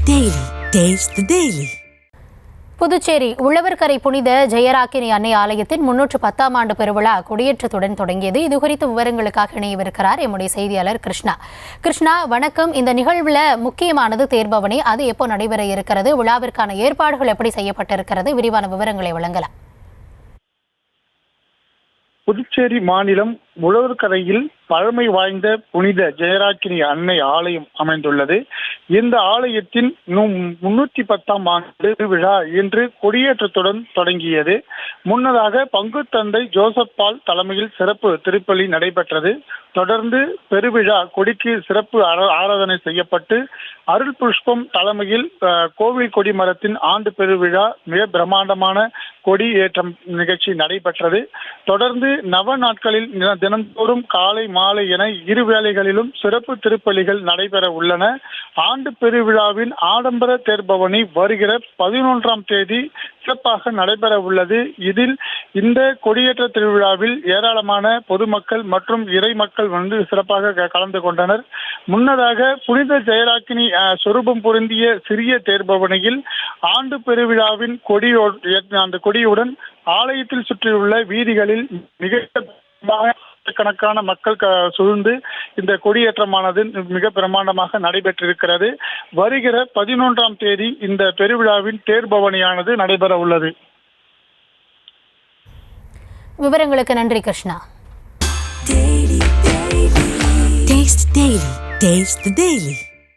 Daily. Taste the Daily. Puducherry Uzhavarkarai புனித ஜெயராக்கினி அன்னை ஆலயத்தின் 310ஆம் ஆண்டு பெருவிழா கொடியேற்றத்துடன் தொடங்கியது. இதுகுறித்த விவரங்களுக்காக இணையவிருக்கிறார் எம்முடைய செய்தியாளர் கிருஷ்ணா. கிருஷ்ணா, வணக்கம். இந்த நிகழ்வுல முக்கியமானது தேர்பவனி, அது எப்போ நடைபெற இருக்கிறது? விழாவிற்கான ஏற்பாடுகள் எப்படி செய்யப்பட்டிருக்கிறது? விரிவான விவரங்களை வழங்கலாம். புதுச்சேரி மாநிலம் உழவர்கரையில் பழமை வாய்ந்த புனித ஜெயராக்கினி அன்னை ஆலயம் அமைந்துள்ளது. இந்த ஆலயத்தின் 310ஆம் ஆண்டு விழா இன்று கொடியேற்றத்துடன் தொடங்கியது. முன்னதாக பங்குத்தந்தை ஜோசப் பால் தலைமையில் சிறப்பு திருப்பலி நடைபெற்றது. தொடர்ந்து பெருவிழா கொடிக்கு சிறப்பு ஆராதனை செய்யப்பட்டு அருள் புஷ்பம் தலைமையில் கோவில் கொடிமரத்தின் ஆண்டு பெருவிழா மிக பிரம்மாண்டமான கொடி ஏற்றம் நிகழ்ச்சி நடைபெற்றது. தொடர்ந்து நவ நாட்களில் தினந்தோறும் காலை மாலை என இரு வேளைகளிலும் சிறப்பு திருப்பலிகள் நடைபெற உள்ளன. ஆண்டு பெருவிழாவின் ஆடம்பர தேர்பவனி வருகிற 11ஆம் தேதி சிறப்பாக நடைபெற உள்ளது. இதில் இந்த கொடியேற்ற திருவிழாவில் ஏராளமான பொதுமக்கள் மற்றும் இறை மக்கள் சிறப்பாக கலந்து கொண்டனர். முன்னதாக புனித ஜெயராக்கினி சொரூபம் பொருந்திய சிறிய தேர்பவனியில் ஆண்டு பெருவிழாவின் அந்த கொடியுடன் ஆலயத்தில் சுற்றியுள்ள வீதிகளில் மிக கணக்கான மக்கள் சூழ்ந்து இந்த கொடியேற்றமானது மிக பிரமாண்டமாக நடைபெற்றிருக்கிறது. வருகிற 11ஆம் தேதி இந்த பெருவிழாவின் தேர்பவனியானது நடைபெற உள்ளது. விவரங்களுக்கு நன்றி கிருஷ்ணா. Taste the Daily.